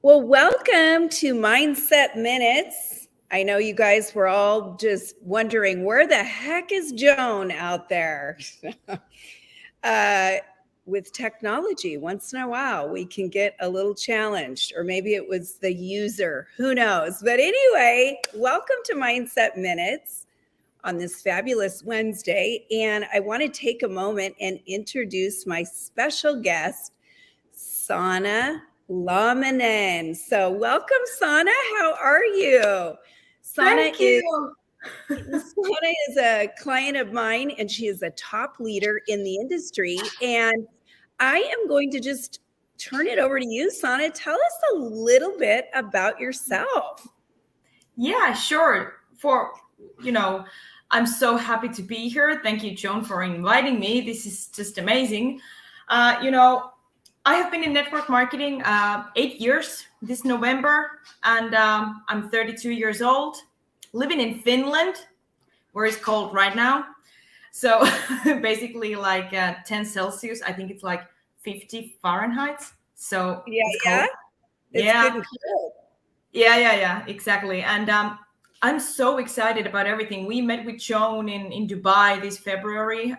Well, welcome to Mindset Minutes. I know you guys were all just wondering where the heck is Joan out there? uh, with technology, once in a while, we can get a little challenged, or maybe it was the user, who knows? But anyway, welcome to Mindset Minutes on this fabulous Wednesday. And I want to take a moment and introduce my special guest, Sanna Laamanen. So welcome, Sanna. How are you? Sanna Thank is you. Sanna is a client of mine, and she is a top leader in the industry. And I am going to just turn it over to you, Sanna. Tell us a little bit about yourself. Yeah, sure. I'm so happy to be here. Thank you, Joan, for inviting me. This is just amazing. Uh, you know, I have been in network marketing 8 years this November, and I'm 32 years old, living in Finland, where it's cold right now. So basically, like 10 Celsius, I think it's like 50 Fahrenheit. So Yeah, it's yeah. cold. It's Yeah. getting cool. Yeah, exactly. And I'm so excited about everything. We met with Joan in Dubai this February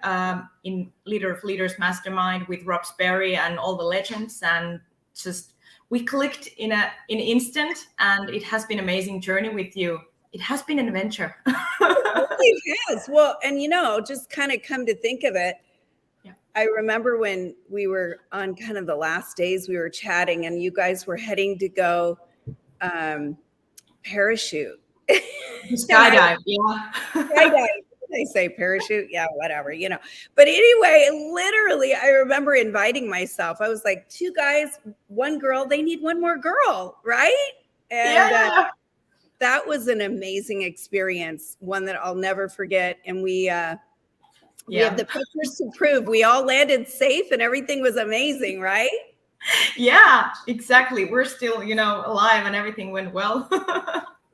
in Leader of Leaders Mastermind with Rob Sperry and all the legends, and just we clicked in an instant, and it has been an amazing journey with you. It has been an adventure. It has. Well, and just kind of come to think of it, Yeah. I remember when we were on kind of the last days we were chatting, and you guys were heading to go parachute. And I Skydive, yeah. skydive. They say parachute, yeah, whatever. But anyway, literally, I remember inviting myself. I was like, two guys, one girl. They need one more girl, right? And Yeah. that was an amazing experience, one that I'll never forget. And we have the pictures to prove. We all landed safe, and everything was amazing, right? Yeah, exactly. We're still, alive, and everything went well.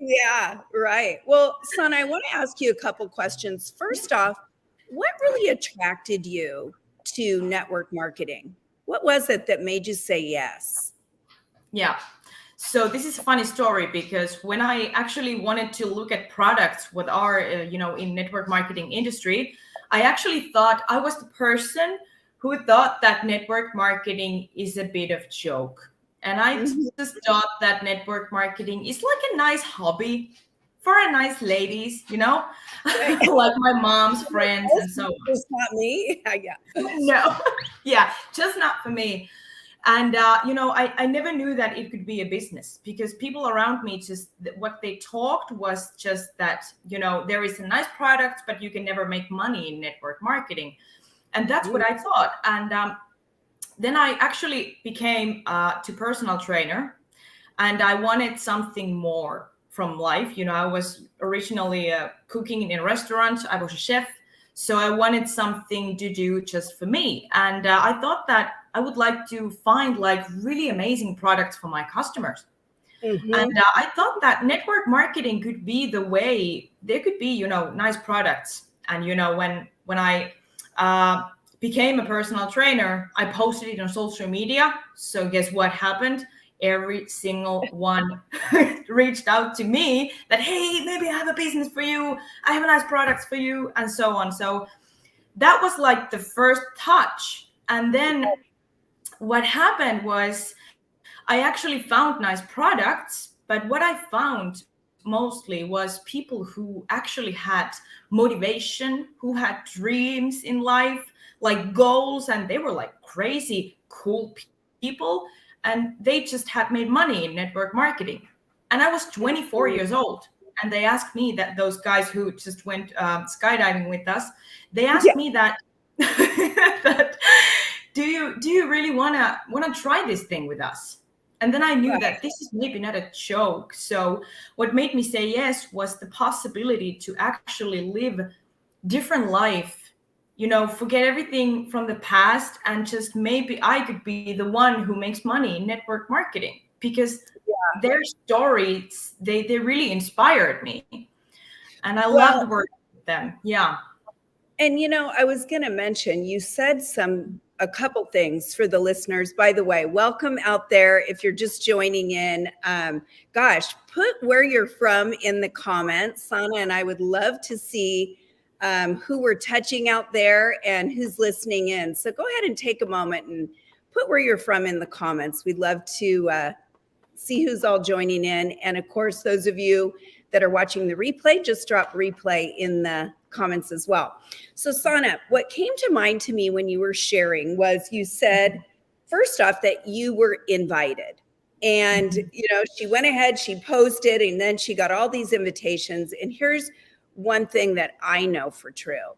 Yeah, right. Well, son, I want to ask you a couple questions. First off, what really attracted you to network marketing? What was it that made you say yes? Yeah. So this is a funny story because when I actually wanted to look at products what are in network marketing industry, I actually thought I was the person who thought that network marketing is a bit of joke. And I Mhm. just thought that network marketing is like a nice hobby for a nice ladies, Right. like my mom's friends and so on. It's not me. Yeah. No, yeah, just not for me. And I never knew that it could be a business because people around me just what they talked was just that there is a nice product but you can never make money in network marketing, and that's what I thought. And then I actually became to personal trainer, and I wanted something more from life. I was originally cooking in a restaurant. I was a chef, so I wanted something to do just for me. And I thought that I would like to find like really amazing products for my customers. And Mm-hmm. I thought that network marketing could be the way. There could be nice products. And when I became a personal trainer, I posted it on social media. So guess what happened? Every single one reached out to me that, hey, maybe I have a business for you. I have a nice products for you, and so on. So that was like the first touch. And then what happened was I actually found nice products, but what I found mostly was people who actually had motivation, who had dreams in life, like goals, and they were like crazy cool people, and they just had made money in network marketing. And I was 24 years old, and they asked me, that those guys who just went skydiving with us, they asked Yeah. me that that do you really wanna try this thing with us? And then I knew that this is maybe not a joke. So what made me say yes was the possibility to actually live different life, forget everything from the past, and just maybe I could be the one who makes money in network marketing, because their stories, they really inspired me, and I loved Well, working with them. Yeah. and I was going to mention, you said some a couple things for the listeners. By the way, welcome out there. If you're just joining in, gosh, put where you're from in the comments. Sanna and I would love to see who we're touching out there and who's listening in. So go ahead and take a moment and put where you're from in the comments. We'd love to see who's all joining in. And of course, those of you that are watching the replay, just drop replay in the comments as well. So Sanna, what came to mind to me when you were sharing was you said, first off, that you were invited. And, she went ahead, she posted, and then she got all these invitations. And here's one thing that I know for true.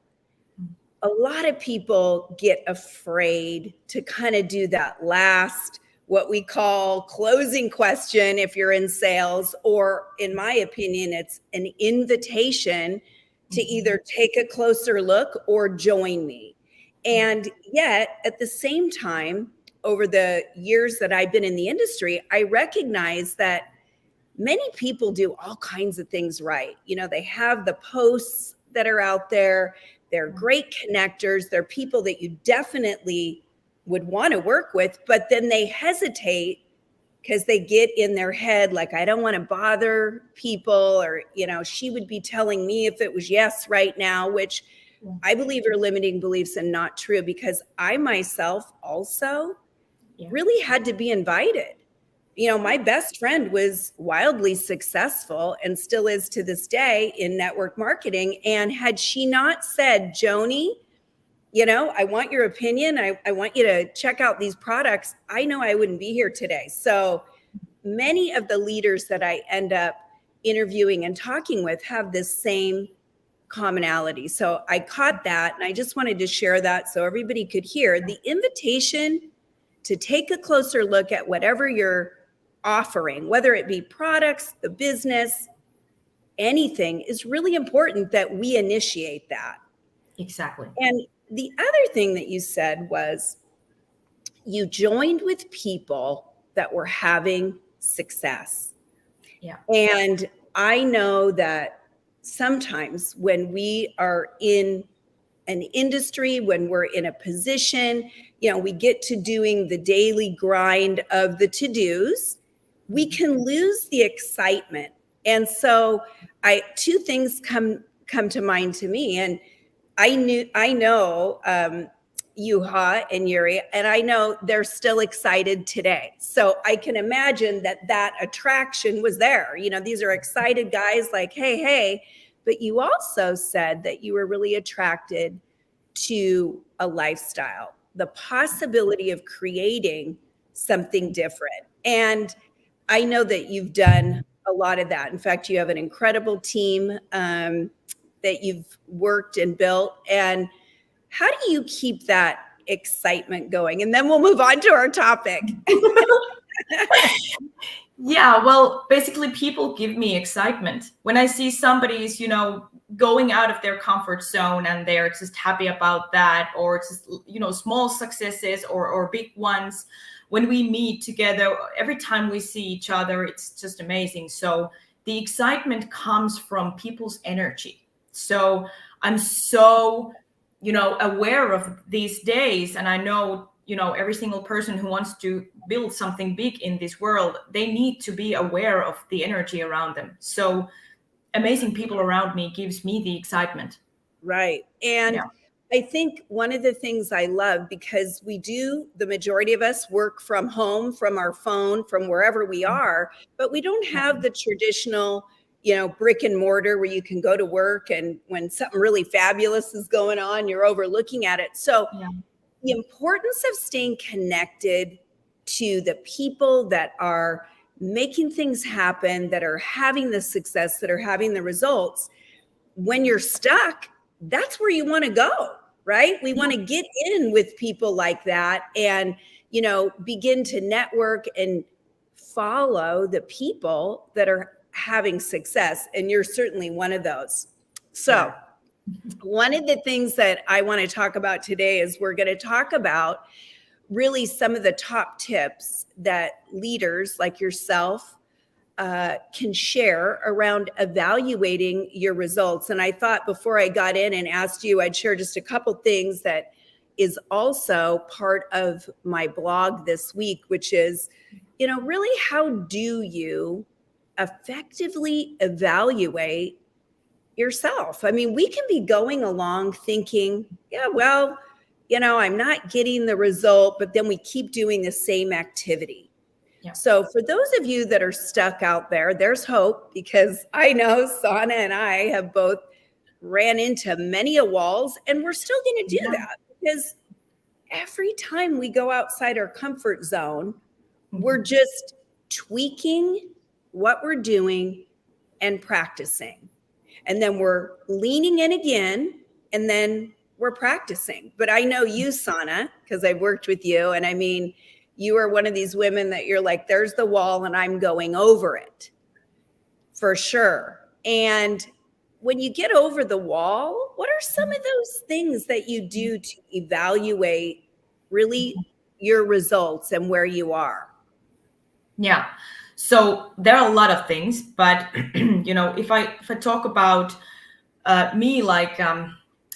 A lot of people get afraid to kind of do that last, what we call closing question if you're in sales, or in my opinion, it's an invitation to either take a closer look or join me. And yet at the same time, over the years that I've been in the industry, I recognize that many people do all kinds of things right. They have the posts that are out there. They're great connectors. They're people that you definitely would want to work with, but then they hesitate because they get in their head like, I don't want to bother people, or, she would be telling me if it was yes right now, which I believe are limiting beliefs and not true, because I myself also really had to be invited. My best friend was wildly successful and still is to this day in network marketing. And had she not said, Joni, I want your opinion. I want you to check out these products, I know I wouldn't be here today. So many of the leaders that I end up interviewing and talking with have this same commonality. So I caught that, and I just wanted to share that so everybody could hear. The invitation to take a closer look at whatever you're offering, whether it be products, the business, anything, is really important that we initiate that. Exactly. And the other thing that you said was you joined with people that were having success. Yeah. And I know that sometimes when we are in an industry, when we're in a position, we get to doing the daily grind of the to-dos, we can lose the excitement. And so two things come to mind to me. And I know Yuha and Yuri, and I know they're still excited today. So I can imagine that attraction was there. These are excited guys like, hey, but you also said that you were really attracted to a lifestyle, the possibility of creating something different. And I know that you've done a lot of that. In fact, you have an incredible team that you've worked and built. And how do you keep that excitement going? And then we'll move on to our topic. Yeah, well, basically people give me excitement. When I see somebody's, going out of their comfort zone and they're just happy about that, or just, small successes or big ones. When we meet together, every time we see each other, it's just amazing. So the excitement comes from people's energy. So I'm so, aware of these days. And I know, every single person who wants to build something big in this world, they need to be aware of the energy around them. So amazing people around me gives me the excitement. Right. And I think one of the things I love, because the majority of us work from home, from our phone, from wherever we are, but we don't have the traditional, brick and mortar where you can go to work and when something really fabulous is going on, you're overlooking at it. So the importance of staying connected to the people that are making things happen, that are having the success, that are having the results. When you're stuck, that's where you want to go, right? We want to get in with people like that and, begin to network and follow the people that are having success. And you're certainly one of those. So one of the things that I want to talk about today is we're going to talk about really some of the top tips that leaders like yourself can share around evaluating your results. And I thought before I got in and asked you, I'd share just a couple things that is also part of my blog this week, which is, really how do you effectively evaluate yourself? I mean, we can be going along thinking, yeah, well, I'm not getting the result, but then we keep doing the same activity. Yeah. So for those of you that are stuck out there, there's hope, because I know Sanna and I have both ran into many a walls, and we're still going to do that, because every time we go outside our comfort zone, we're just tweaking what we're doing and practicing. And then we're leaning in again, and then we're practicing. But I know you, Sanna, because I've worked with you. And I mean, you are one of these women that you're like, there's the wall and I'm going over it for sure. And when you get over the wall, what are some of those things that you do to evaluate really your results and where you are? Yeah. So there are a lot of things, but if I talk about me, like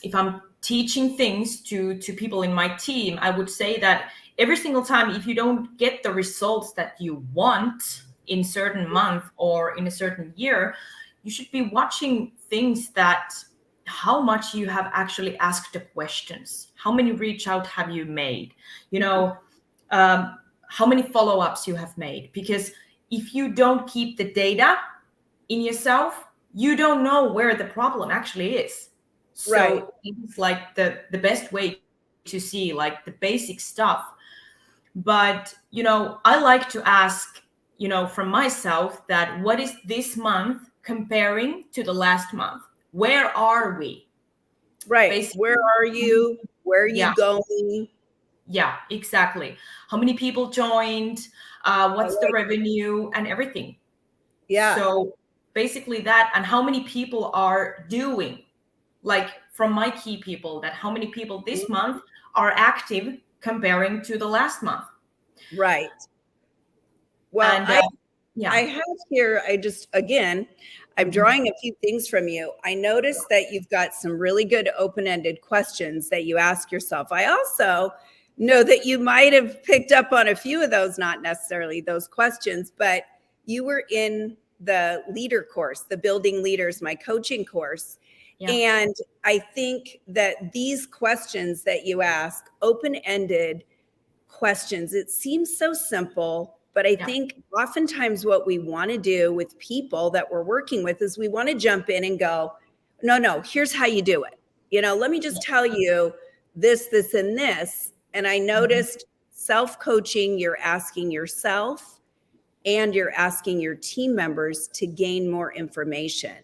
if I'm teaching things to people in my team, I would say that every single time, if you don't get the results that you want in a certain month or in a certain year, you should be watching things that how much you have actually asked the questions, how many reach out have you made, how many follow-ups you have made. Because if you don't keep the data in yourself, you don't know where the problem actually is. Right. So it's like the best way to see like the basic stuff. But I like to ask from myself that what is this month comparing to the last month? Where are we? Right. Basically, where are you? Where are you going? Yeah, exactly. How many people joined? What's the revenue and everything? Yeah. So basically that, and how many people are doing, like from my key people, that how many people this month are active comparing to the last month. Right. Well, And I have here, I'm drawing a few things from you. I noticed that you've got some really good open-ended questions that you ask yourself. I also know that you might have picked up on a few of those, not necessarily those questions, but you were in the leader course, the Building Leaders, my coaching course. Yeah. And I think that these questions that you ask, open-ended questions, it seems so simple, but I think oftentimes what we want to do with people that we're working with is we want to jump in and go, no, here's how you do it. Let me just tell you this, and this. And I noticed self-coaching, you're asking yourself and you're asking your team members to gain more information.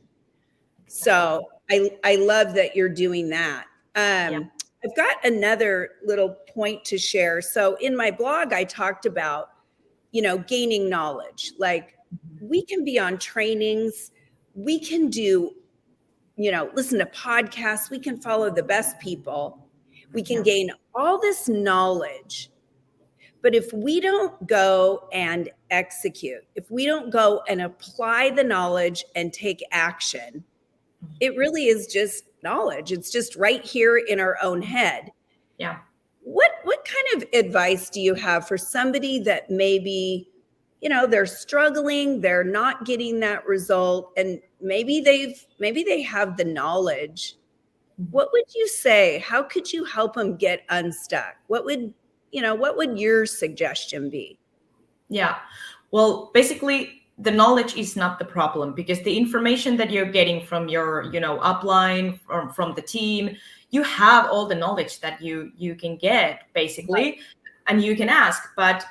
So I love that you're doing that. I've got another little point to share. So in my blog, I talked about, gaining knowledge. Like we can be on trainings, we can do, listen to podcasts, we can follow the best people, we can gain all this knowledge. But if we don't go and execute, if we don't go and apply the knowledge and take action, it really is just knowledge. It's just right here in our own head. Yeah. What kind of advice do you have for somebody that maybe, they're struggling, they're not getting that result, and maybe they have the knowledge? What would you say? How could you help them get unstuck? What would your suggestion be? Yeah. Well, basically the knowledge is not the problem, because the information that you're getting from your, upline, from the team, you have all the knowledge that you can get basically, right. And you can ask, but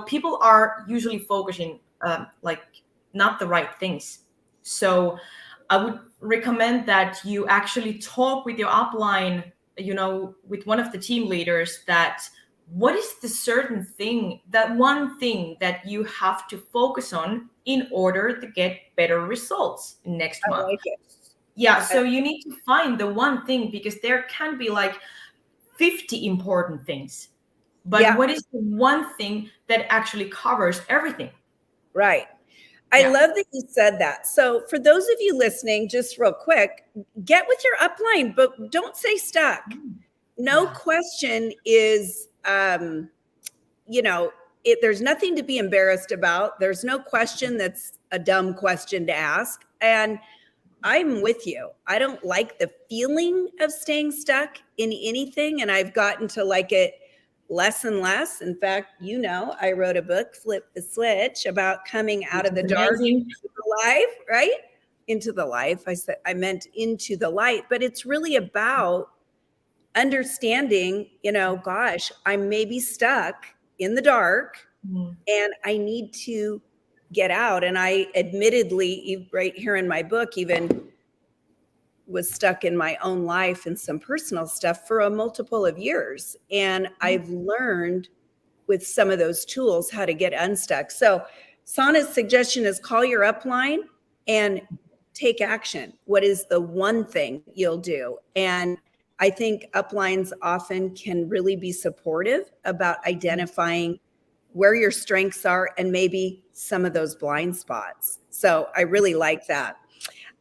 people are usually focusing like not the right things. So I would recommend that you actually talk with your upline, with one of the team leaders, that what is the certain thing, that one thing that you have to focus on in order to get better results next month. I like it. Yeah, so you need to find the one thing, because there can be like 50 important things. But what is the one thing that actually covers everything? Right. I love that you said that. So for those of you listening, just real quick, get with your upline, but don't stay stuck. no question is, there's nothing to be embarrassed about. There's no question that's a dumb question to ask. And I'm with you. I don't like the feeling of staying stuck in anything. And I've gotten to like it less and less. In fact, I wrote a book, Flip the Switch, about coming out of the dark into the light, right? Into the life. I meant into the light, but it's really about understanding, gosh, I'm maybe stuck in the dark and I need to get out. And I admittedly, right here in my book, even was stuck in my own life and some personal stuff for a multiple of years. And I've learned with some of those tools how to get unstuck. So Sanna's suggestion is call your upline and take action. What is the one thing you'll do? And I think uplines often can really be supportive about identifying where your strengths are and maybe some of those blind spots. So I really like that.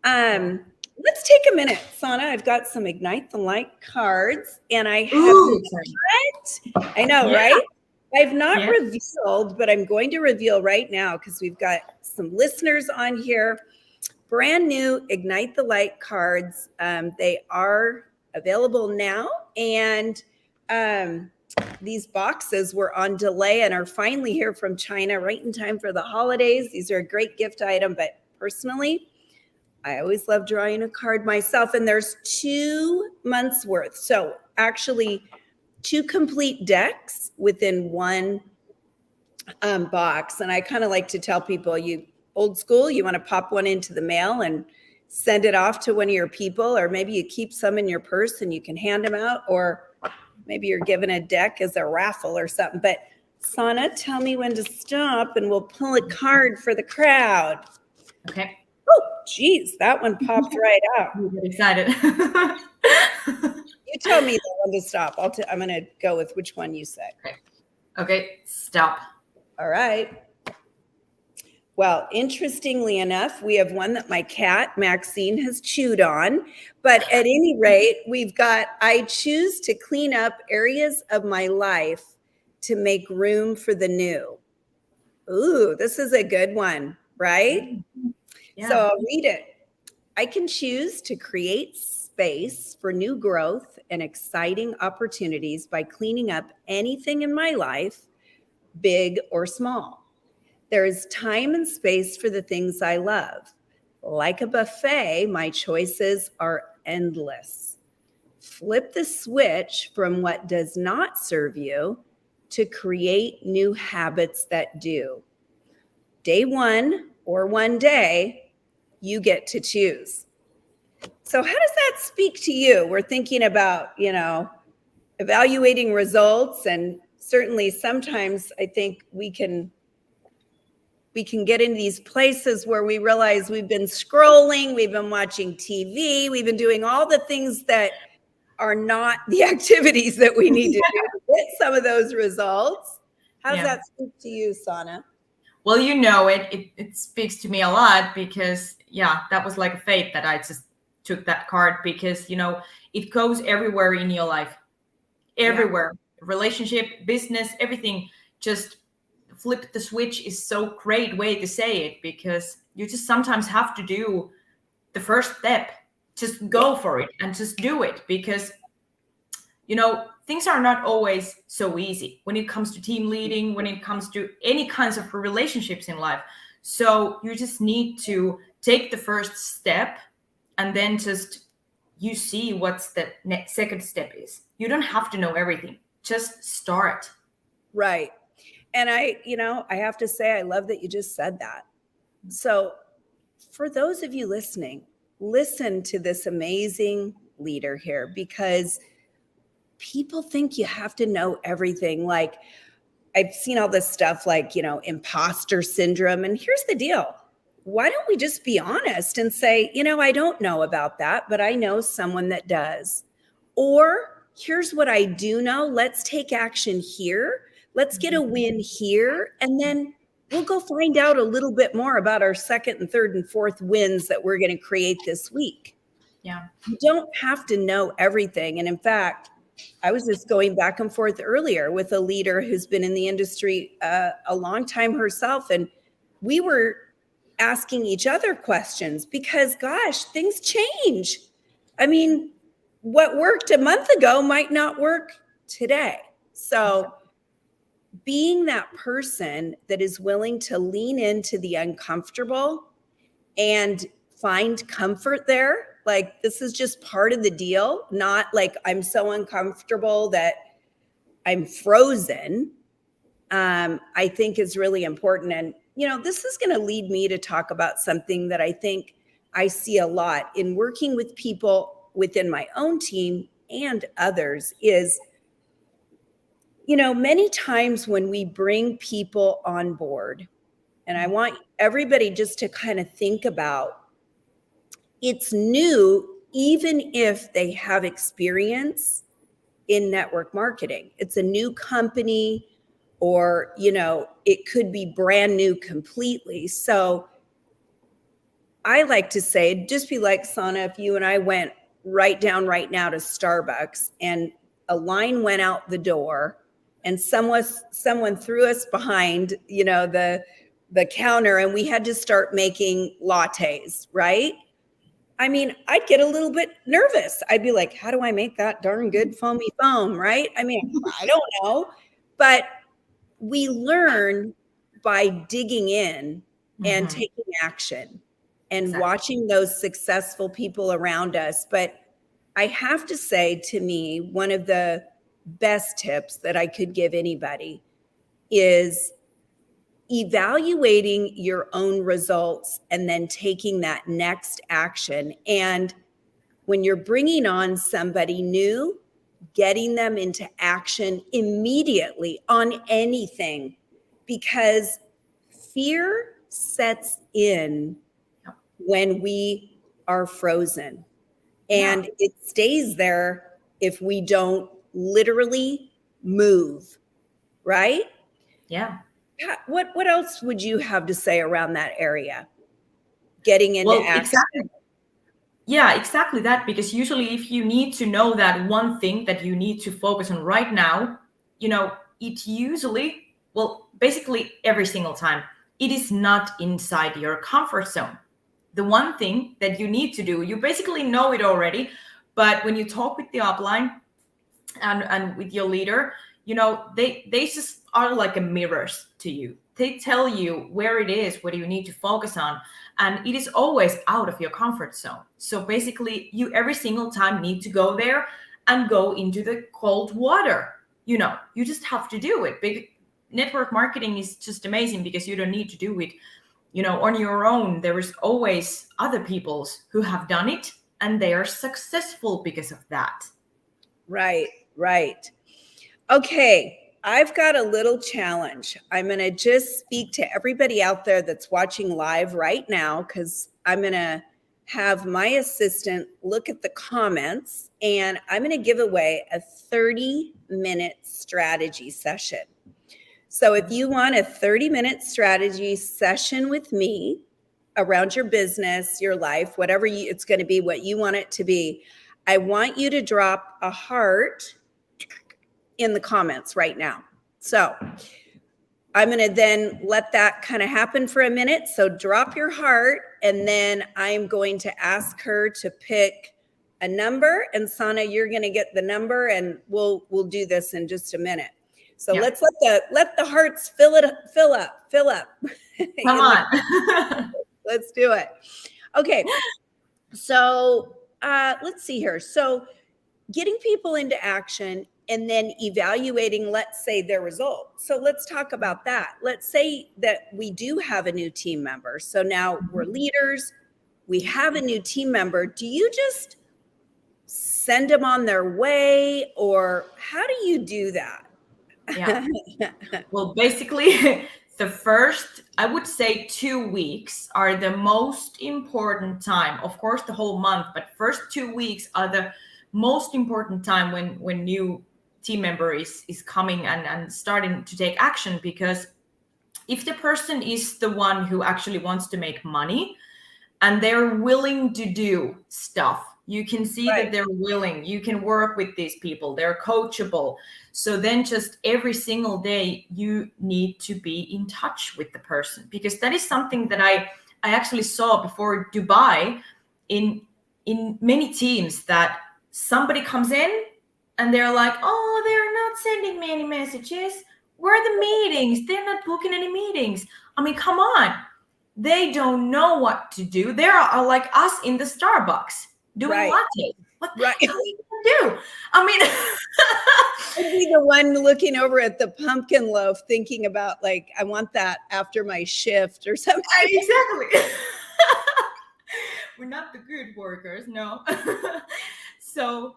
Let's take a minute, Sanna. I've got some Ignite the Light cards, and I have I know, right? I've not revealed, but I'm going to reveal right now because we've got some listeners on here. Brand new Ignite the Light cards. They are available now, and these boxes were on delay and are finally here from China right in time for the holidays. These are a great gift item, but personally, I always love drawing a card myself, and there's 2 months worth. So actually 2 complete decks within one box. And I kind of like to tell people, you old school, you want to pop one into the mail and send it off to one of your people, or maybe you keep some in your purse and you can hand them out, or maybe you're given a deck as a raffle or something. But Sanna, tell me when to stop and we'll pull a card for the crowd. Okay. Oh, geez, that one popped right out. I'm excited. You tell me when to stop. I'm going to go with which one you say. Okay, stop. All right. Well, interestingly enough, we have one that my cat, Maxine, has chewed on. But at any rate, we've got, I choose to clean up areas of my life to make room for the new. Ooh, this is a good one, right? Yeah. So I'll read it. I can choose to create space for new growth and exciting opportunities by cleaning up anything in my life, big or small. There is time and space for the things I love. Like a buffet, my choices are endless. Flip the switch from what does not serve you to create new habits that do. Day one or one day, you get to choose. So how does that speak to you? We're thinking about, evaluating results, and certainly sometimes I think we can get into these places where we realize we've been scrolling, we've been watching TV, we've been doing all the things that are not the activities that we need to do to get some of those results. How does that speak to you, Sanna? Well, it speaks to me a lot because, that was like a fate that I just took that card because, it goes everywhere in your life, everywhere, relationship, business, everything. Just flip the switch is so great way to say it because you just sometimes have to do the first step. Just go for it and just do it because, things are not always so easy when it comes to team leading, when it comes to any kinds of relationships in life. So you just need to take the first step and then you see what's the second step is. You don't have to know everything. Just start. Right. And I have to say, I love that you just said that. So for those of you listening, listen to this amazing leader here because people think you have to know everything. Like I've seen all this stuff like, imposter syndrome. And here's the deal. Why don't we just be honest and say, I don't know about that, but I know someone that does. Or here's what I do know. Let's take action here. Let's get a win here. And then we'll go find out a little bit more about our second and third and fourth wins that we're going to create this week. Yeah. You don't have to know everything. And in fact, I was just going back and forth earlier with a leader who's been in the industry a long time herself. And we were asking each other questions because, gosh, things change. I mean, what worked a month ago might not work today. So being that person that is willing to lean into the uncomfortable and find comfort there, like this is just part of the deal, not like I'm so uncomfortable that I'm frozen, I think is really important. And, this is going to lead me to talk about something that I think I see a lot in working with people within my own team and others is, many times when we bring people on board, and I want everybody just to kind of think about it's new, even if they have experience in network marketing. It's a new company, or, it could be brand new completely. So I like to say, just be like, Sanna, if you and I went right now to Starbucks and a line went out the door and someone threw us behind, the counter, and we had to start making lattes, right? I mean, I'd get a little bit nervous. I'd be like, how do I make that darn good foamy foam, right? I mean, I don't know. But we learn by digging in and taking action and watching those successful people around us. But I have to say, to me, one of the best tips that I could give anybody is evaluating your own results and then taking that next action. And when you're bringing on somebody new, getting them into action immediately on anything, because fear sets in when we are frozen, and it stays there if we don't literally move, right? Yeah. What else would you have to say around that area? Getting into action. Exactly. Yeah, exactly that. Because usually if you need to know that one thing that you need to focus on right now, it usually, basically every single time, it is not inside your comfort zone. The one thing that you need to do, you basically know it already, but when you talk with the upline and with your leader, they just are like a mirrors to you. They tell you where it is, what you need to focus on, and it is always out of your comfort zone. So basically you every single time need to go there and go into the cold water. You just have to do it. Big network marketing is just amazing because you don't need to do it on your own. There is always other people who have done it and they are successful because of that. Right. Okay, I've got a little challenge. I'm going to just speak to everybody out there that's watching live right now, because I'm going to have my assistant look at the comments, and I'm going to give away a 30-minute strategy session. So if you want a 30-minute strategy session with me around your business, your life, whatever it's going to be, what you want it to be, I want you to drop a heart in the comments right now. So I'm going to then let that kind of happen for a minute. So drop your heart, and then I'm going to ask her to pick a number. And Sanna, you're going to get the number, and we'll do this in just a minute. So let's let the hearts fill up. Come on. Let's do it. Okay. So let's see here. So getting people into action and then evaluating, let's say, their result. So let's talk about that. Let's say that we do have a new team member. So now we're leaders. We have a new team member. Do you just send them on their way, or how do you do that? Yeah. Well, basically, the first, I would say 2 weeks are the most important time. Of course, the whole month, but first 2 weeks are the most important time when new team member is coming and starting to take action. Because if the person is the one who actually wants to make money and they're willing to do stuff You can see Right. that they're willing. You can work with these people. They're coachable. So then just every single day, you need to be in touch with the person, because that is something that I actually saw before Dubai in many teams, that somebody comes in and they're like, oh, they're not sending me any messages. Where are the meetings? They're not booking any meetings. I mean, come on. They don't know what to do. They are like us in the Starbucks doing Right. lattes. What the Right. heck are you gonna do? I mean, I'd be the one looking over at the pumpkin loaf thinking about, like, I want that after my shift or something. exactly. We're not the good workers, no. So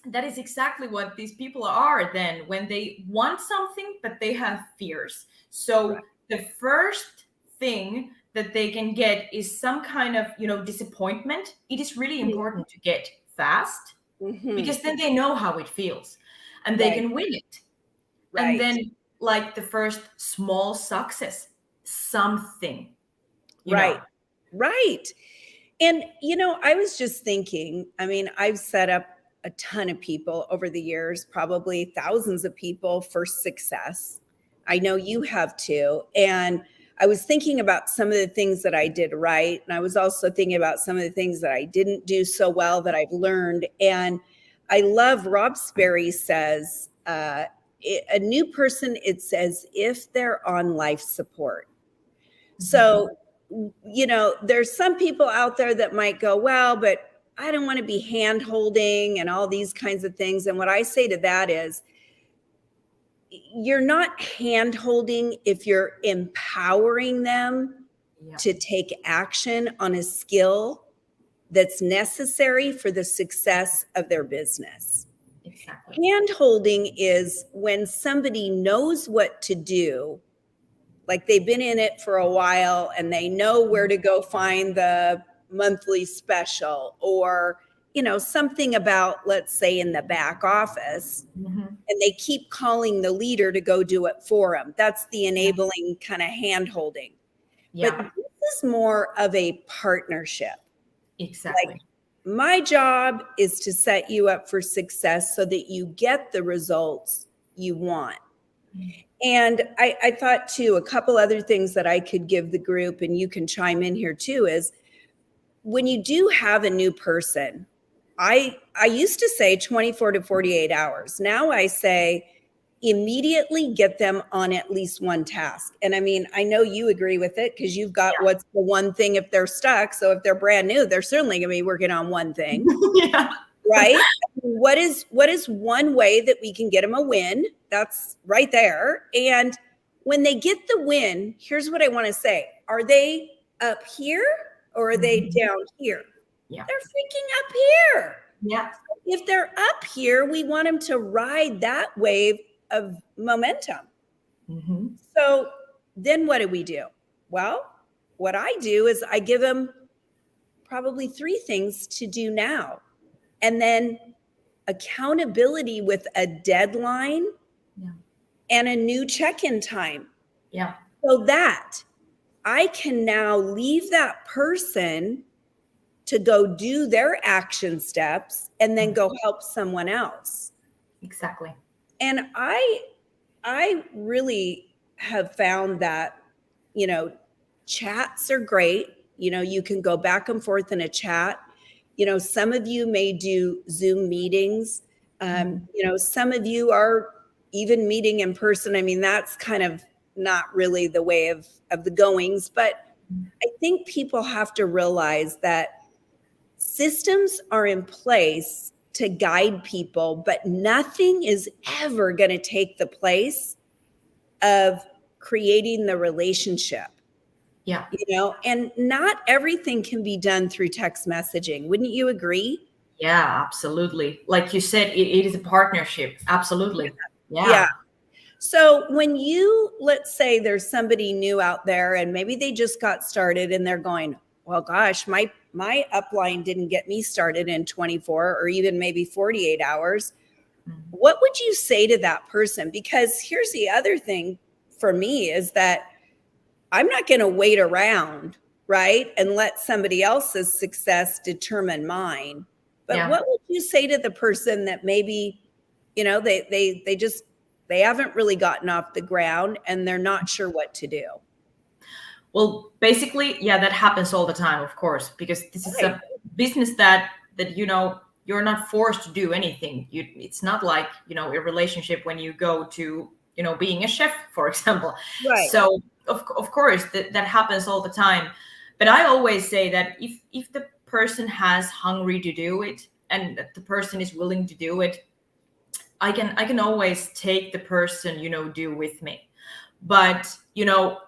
that is exactly what these people are then, when they want something, but they have fears. So Right. the first thing that they can get is some kind of, disappointment. It is really important to get fast, Mm-hmm. because then they know how it feels and they Right. can win it. And Right. then, like, the first small success, something, Right. Right. And, I was just thinking, I mean, I've set up a ton of people over the years, probably thousands of people for success. I know you have too. And I was thinking about some of the things that I did right. And I was also thinking about some of the things that I didn't do so well that I've learned. And I love Rob Sperry says, a new person, it's as if they're on life support. So, there's some people out there that might go, well, but I don't want to be hand holding and all these kinds of things. And what I say to that is, you're not hand holding if you're empowering them to take action on a skill that's necessary for the success of their business. Exactly. Hand holding is when somebody knows what to do, like they've been in it for a while and they know where to go find the monthly special, or something about, let's say, in the back office, and they keep calling the leader to go do it for them. That's the enabling kind of hand holding. Yeah. But this is more of a partnership. Exactly. Like, my job is to set you up for success so that you get the results you want. And I thought too, a couple other things that I could give the group, and you can chime in here too, is when you do have a new person, I used to say 24 to 48 hours. Now I say immediately get them on at least one task. And I mean, I know you agree with it because you've got what's the one thing if they're stuck. So if they're brand new, they're certainly going to be working on one thing. Yeah. Right? What is one way that we can get them a win? That's right there. And when they get the win, here's what I want to say. Are they up here or are they down here? Yeah. They're freaking up here. Yeah. If they're up here, we want them to ride that wave of momentum. So then what do we do? Well, what I do is I give them probably 3 things to do now. And then accountability with a deadline and a new check-in time. Yeah. So that I can now leave that person to go do their action steps and then go help someone else. Exactly. And I really have found that, chats are great. You can go back and forth in a chat. Some of you may do Zoom meetings. Some of you are even meeting in person. I mean, that's kind of not really the way of the goings, but I think people have to realize that systems are in place to guide people, but nothing is ever going to take the place of creating the relationship. Yeah. And not everything can be done through text messaging. Wouldn't you agree? Yeah, absolutely. Like you said, it is a partnership. Absolutely. Yeah. So when let's say there's somebody new out there and maybe they just got started and they're going, well, gosh, my upline didn't get me started in 24 or even maybe 48 hours. What would you say to that person? Because here's the other thing for me is that I'm not going to wait around, right, and let somebody else's success determine mine. But what would you say to the person that maybe, they haven't really gotten off the ground and they're not sure what to do? Well, basically, yeah, that happens all the time, of course, because this is a business that you're not forced to do anything. It's not like a relationship when you go to being a chef, for example. Right. So of course that happens all the time. But I always say that if the person has hungry to do it and that the person is willing to do it, I can always take the person do with me. But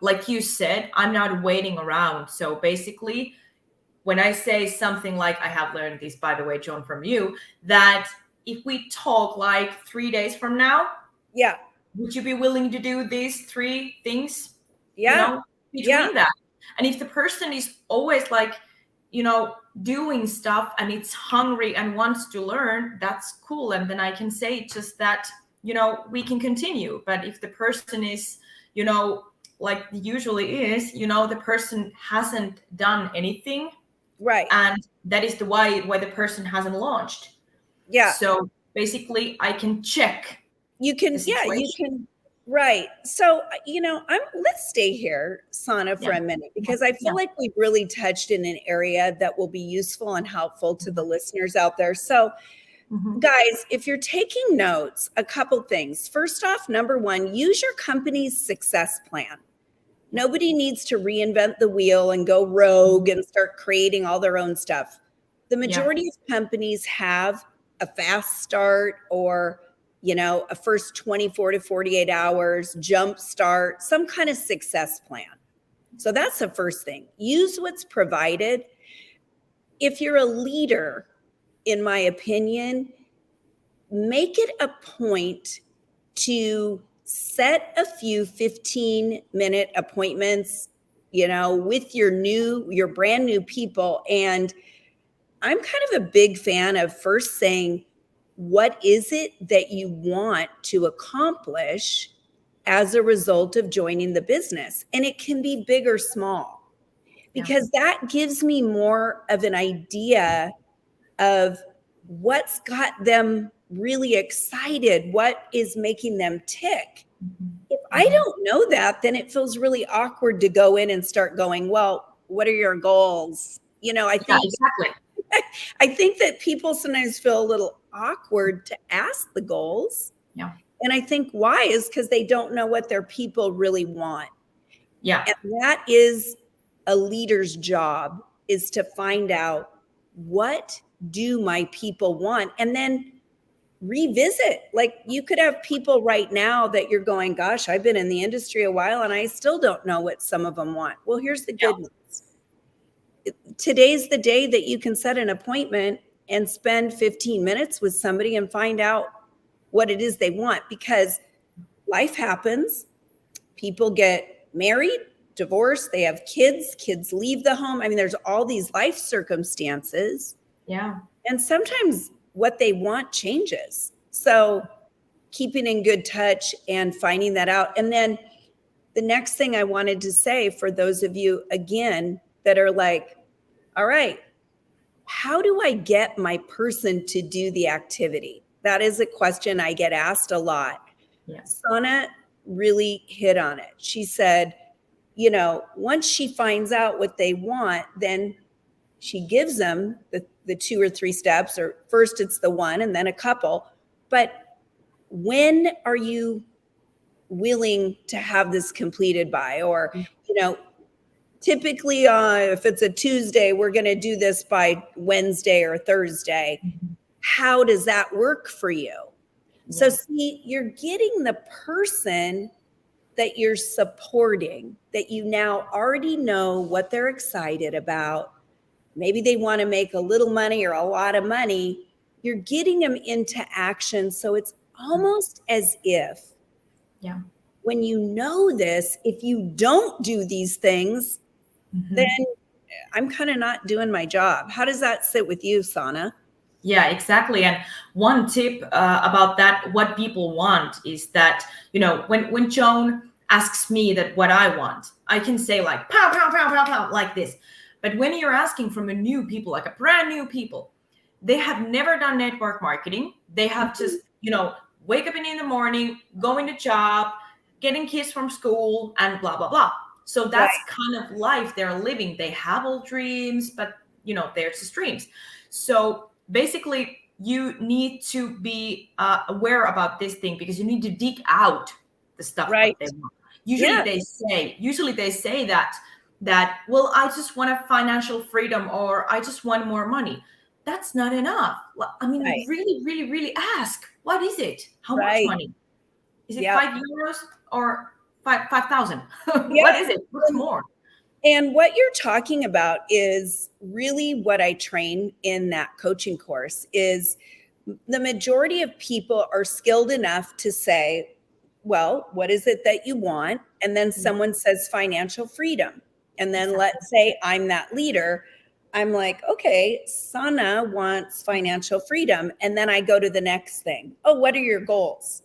like you said, I'm not waiting around. So basically, when I say something like, I have learned this, by the way, John, from you, that if we talk like 3 days from now, yeah, would you be willing to do these 3 things? Yeah. Between that. And if the person is always like, doing stuff and it's hungry and wants to learn, that's cool. And then I can say just that, we can continue. But if the person is, like usually is, the person hasn't done anything. Right. And that is why the person hasn't launched. Yeah. So basically I can check. You can. Right. So, let's stay here, Sanna, for a minute, because I feel like we've really touched in an area that will be useful and helpful to the listeners out there. So, guys, if you're taking notes, a couple things. First off, number one, use your company's success plan. Nobody needs to reinvent the wheel and go rogue and start creating all their own stuff. The majority of companies have a fast start or a first 24 to 48 hours, jump start, some kind of success plan. So that's the first thing. Use what's provided. If you're a leader, in my opinion, make it a point to set a few 15-minute appointments, with your brand new people. And I'm kind of a big fan of first saying, what is it that you want to accomplish as a result of joining the business? And it can be big or small, because that gives me more of an idea of what's got them really excited, what is making them tick. If I don't know that, then it feels really awkward to go in and start going, well, what are your goals? I think exactly. I think that people sometimes feel a little awkward to ask the goals. Yeah. And I think why is because they don't know what their people really want. Yeah. And that is a leader's job, is to find out, what do my people want? And then revisit. Like, you could have people right now that you're going, gosh, I've been in the industry a while and I still don't know what some of them want. Well, here's the good news. Today's the day that you can set an appointment and spend 15 minutes with somebody and find out what it is they want, because life happens. People get married, divorced, they have kids leave the home. I mean, there's all these life circumstances. Yeah. And sometimes what they want changes. So keeping in good touch and finding that out. And then the next thing I wanted to say, for those of you, again, that are like, all right, how do I get my person to do the activity? That is a question I get asked a lot. Yeah. Sanna really hit on it. She said, once she finds out what they want, then she gives them the 2 or 3 steps, or first it's the one and then a couple. But when are you willing to have this completed by? Or, typically if it's a Tuesday, we're going to do this by Wednesday or Thursday. How does that work for you? Yeah. So see, you're getting the person that you're supporting, that you now already know what they're excited about. Maybe they want to make a little money or a lot of money. You're getting them into action. So it's almost as if, when you know this, if you don't do these things, then I'm kind of not doing my job. How does that sit with you, Sanna? Yeah, exactly. And one tip about that, what people want, is that, when Joan asks me that what I want, I can say like, pow, pow, pow, pow, pow, like this. But when you're asking from a new people, like a brand new people, they have never done network marketing. They have just, wake up in the morning, going to job, getting kids from school, and blah, blah, blah. So that's kind of life they're living. They have all dreams, but there's just dreams. So basically, you need to be aware about this thing, because you need to dig out the stuff that they want. Usually they say that, well, I just want a financial freedom, or I just want more money. That's not enough. Well, I mean, really, really, really ask, what is it? How much money? Is it €5 or 5,000? What is it? What's more? And what you're talking about is really what I train in that coaching course. Is the majority of people are skilled enough to say, well, what is it that you want? And then someone says financial freedom. And then let's say I'm that leader. I'm like, okay, Sanna wants financial freedom. And then I go to the next thing. Oh, what are your goals?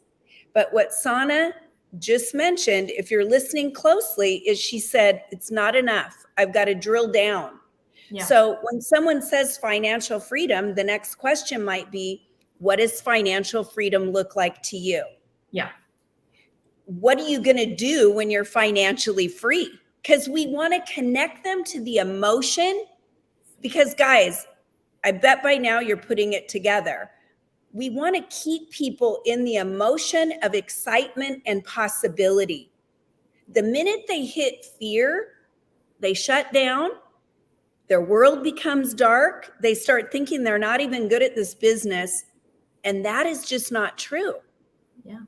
But what Sanna just mentioned, if you're listening closely, is she said, it's not enough. I've got to drill down. Yeah. So when someone says financial freedom, the next question might be, what does financial freedom look like to you? Yeah. What are you going to do when you're financially free? Because we want to connect them to the emotion. Because guys, I bet by now you're putting it together. We want to keep people in the emotion of excitement and possibility. The minute they hit fear, they shut down, their world becomes dark, they start thinking they're not even good at this business, and that is just not true. Yeah.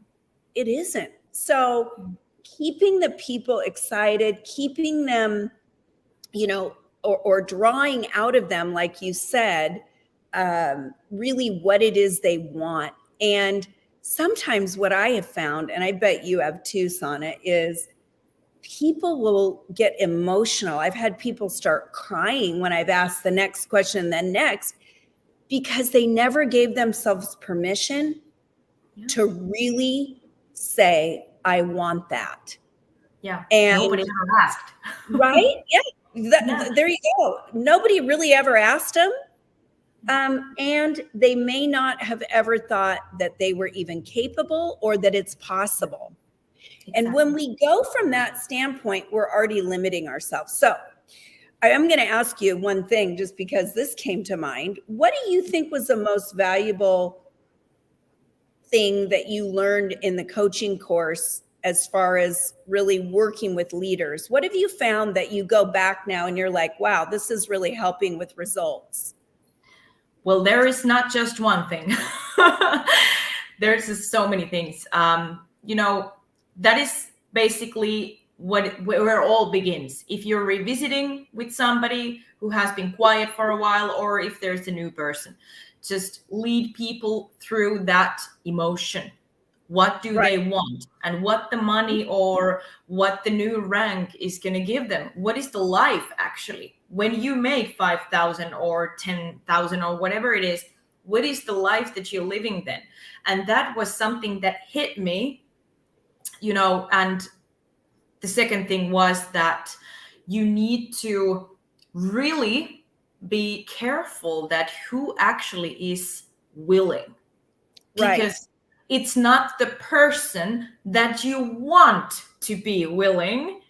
It isn't. So keeping the people excited, keeping them, or drawing out of them, like you said, really what it is they want. And sometimes what I have found, and I bet you have too, Sanna, is people will get emotional. I've had people start crying when I've asked the next question and then next, because they never gave themselves permission to really say, I want that. Yeah. And nobody ever asked. Right? Yeah. There you go. Nobody really ever asked them. And they may not have ever thought that they were even capable or that it's possible. Exactly. And when we go from that standpoint, we're already limiting ourselves. So I am going to ask you one thing, just because this came to mind. What do you think was the most valuable thing that you learned in the coaching course as far as really working with leaders? What have you found that you go back now and you're like, wow, this is really helping with results? Well, there is not just one thing. There's just so many things. That is basically where it all begins. If you're revisiting with somebody who has been quiet for a while, or if there's a new person, just lead people through that emotion. What do they want, and what the money or what the new rank is going to give them? What is the life actually? When you make 5,000 or 10,000 or whatever it is, what is the life that you're living then? And that was something that hit me, and the second thing was that you need to really be careful that who actually is willing. Because it's not the person that you want to be willing.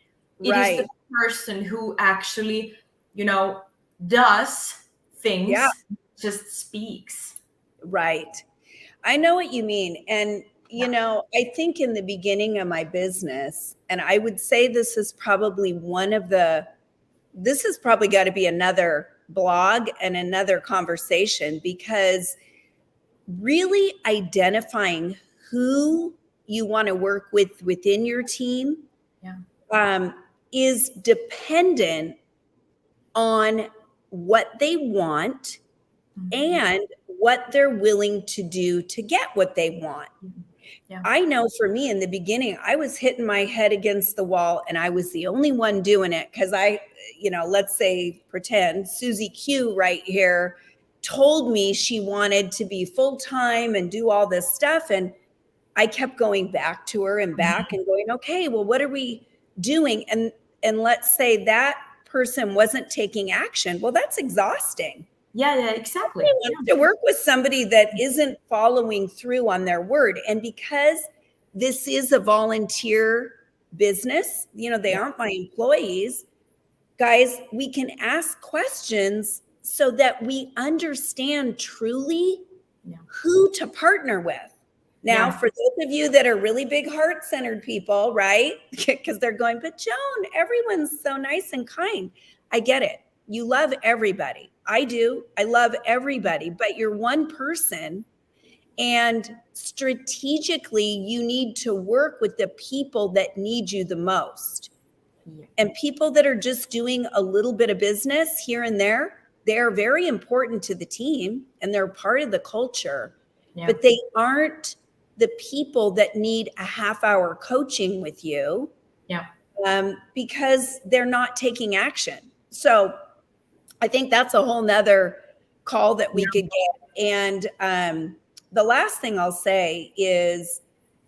It is the person who actually, does things, just speaks. Right. I know what you mean. And, I think in the beginning of my business, and I would say this is probably this has probably got to be another blog and another conversation, because really identifying who you want to work with within your team is dependent on what they want and what they're willing to do to get what they want. Yeah. I know for me in the beginning, I was hitting my head against the wall and I was the only one doing it, because let's say, pretend Susie Q right here told me she wanted to be full-time and do all this stuff. And I kept going back to her and back and going, okay, well, what are we doing? And let's say that person wasn't taking action. Well, that's exhausting. Yeah, exactly. Nobody wants to work with somebody that isn't following through on their word. And because this is a volunteer business, they aren't my employees, guys, we can ask questions so that we understand truly who to partner with. Now, for those of you that are really big heart-centered people, right? Because they're going, but Joan, everyone's so nice and kind. I get it. You love everybody. I do. I love everybody, but you're one person. And strategically, you need to work with the people that need you the most. And people that are just doing a little bit of business here and there, they are very important to the team and they're part of the culture, but they aren't the people that need a half-hour coaching with you because they're not taking action. So I think that's a whole nother call that we could get. And the last thing I'll say is,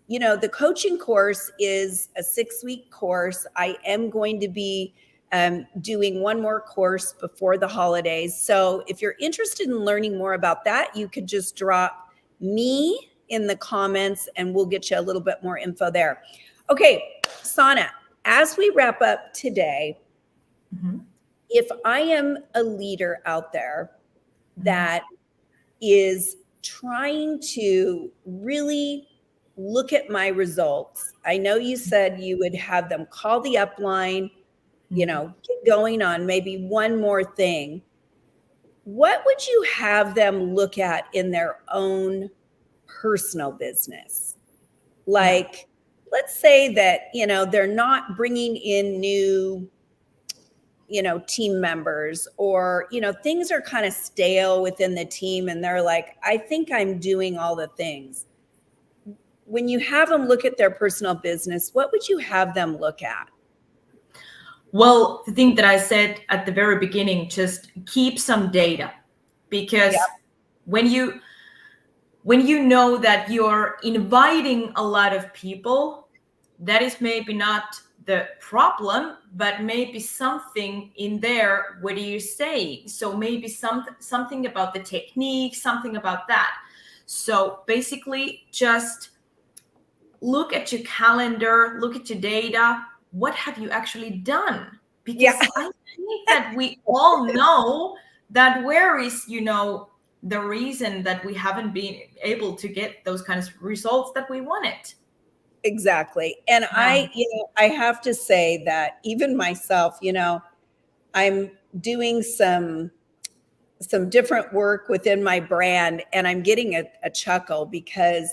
the coaching course is a 6-week course. I am going to be doing one more course before the holidays. So if you're interested in learning more about that, you could just drop me in the comments and we'll get you a little bit more info there. Okay, Sanna, as we wrap up today, if I am a leader out there that is trying to really look at my results, I know you said you would have them call the upline, get going on maybe one more thing. What would you have them look at in their own personal business? Like, let's say that, they're not bringing in new team members, or things are kind of stale within the team and they're like, I think I'm doing all the things. When you have them look at their personal business, what would you have them look at? Well, the thing that I said at the very beginning, just keep some data, because when you know that you're inviting a lot of people, that is maybe not the problem, but maybe something in there. What do you say? So maybe something about the technique, something about that. So basically, just look at your calendar, look at your data. What have you actually done? Because I think that we all know that where is, the reason that we haven't been able to get those kinds of results that we wanted. Exactly. And I have to say that even myself, I'm doing some different work within my brand, and I'm getting a chuckle because,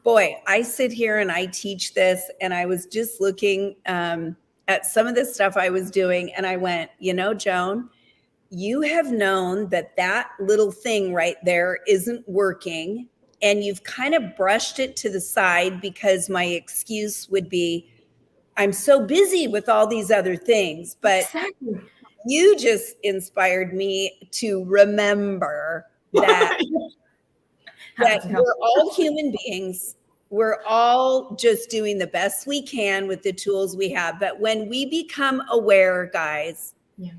boy, I sit here and I teach this, and I was just looking at some of the stuff I was doing, and I went, Joan, you have known that little thing right there isn't working, and you've kind of brushed it to the side because my excuse would be, I'm so busy with all these other things. But you just inspired me to remember that we're all human beings. We're all just doing the best we can with the tools we have. But when we become aware, guys,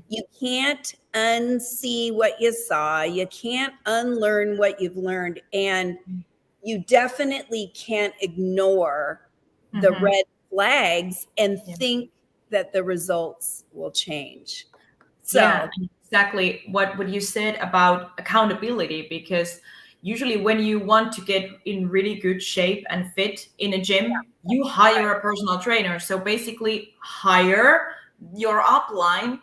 you can't unsee what you saw. You can't unlearn what you've learned. And you definitely can't ignore the red flags and think that the results will change. So exactly what you said about accountability, because usually when you want to get in really good shape and fit in a gym, you hire a personal trainer. So basically hire your upline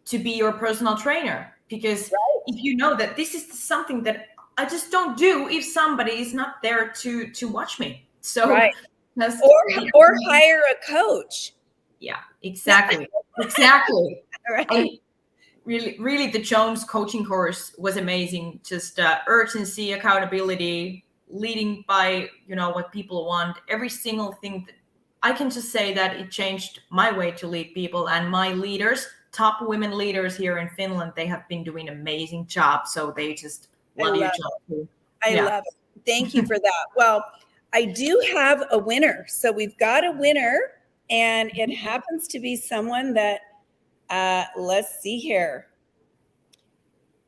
to be your personal trainer, because if you know that this is something that I just don't do if somebody is not there to watch me. So or hire a coach. Yeah, exactly. Exactly. And really the Jones coaching course was amazing. Just urgency, accountability, leading by what people want, every single thing. I can just say that it changed my way to lead people, and my leaders, top women leaders here in Finland, they have been doing an amazing job. So they just love your job too. I love it. Thank you for that. Well, I do have a winner. So we've got a winner, and it happens to be someone that, let's see here.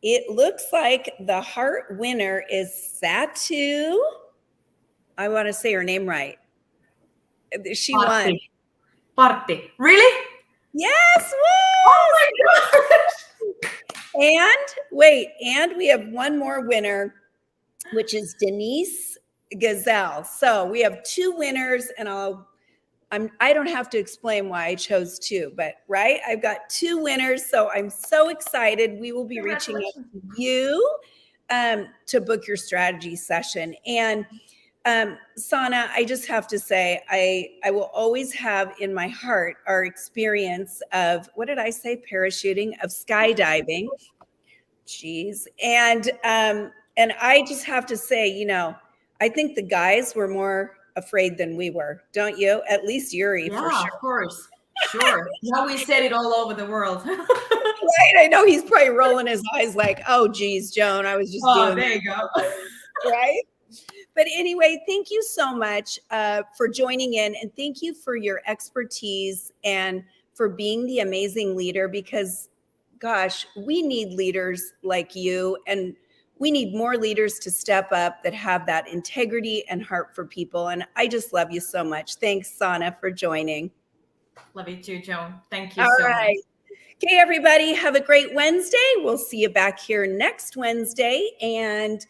it looks like the heart winner is Satu. I want to say her name right. She won. Party. Really? Yes. Woo! Oh my gosh. And we have one more winner, which is Denise Gazelle. So we have 2 winners, and I don't have to explain why I chose 2, but right, I've got 2 winners, so I'm so excited. We will be reaching out to you to book your strategy session. And Sanna, I just have to say, I will always have in my heart our experience of, what did I say, parachuting, of skydiving. Jeez. And I just have to say, you know, I think the guys were more afraid than we were, don't you? At least Yuri, for sure. Of course. Sure. Now we said it all over the world. Right. I know he's probably rolling his eyes like, oh, geez, Joan, I was just doing there you go. Right. But anyway, thank you so much for joining in, and thank you for your expertise and for being the amazing leader, because gosh, we need leaders like you, and we need more leaders to step up that have that integrity and heart for people. And I just love you so much. Thanks, Sanna, for joining. Love you too, Joan. Thank you All so right. much. Okay, everybody, have a great Wednesday. We'll see you back here next Wednesday. And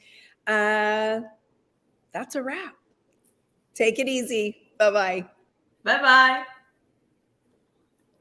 that's a wrap. Take it easy. Bye-bye. Bye-bye.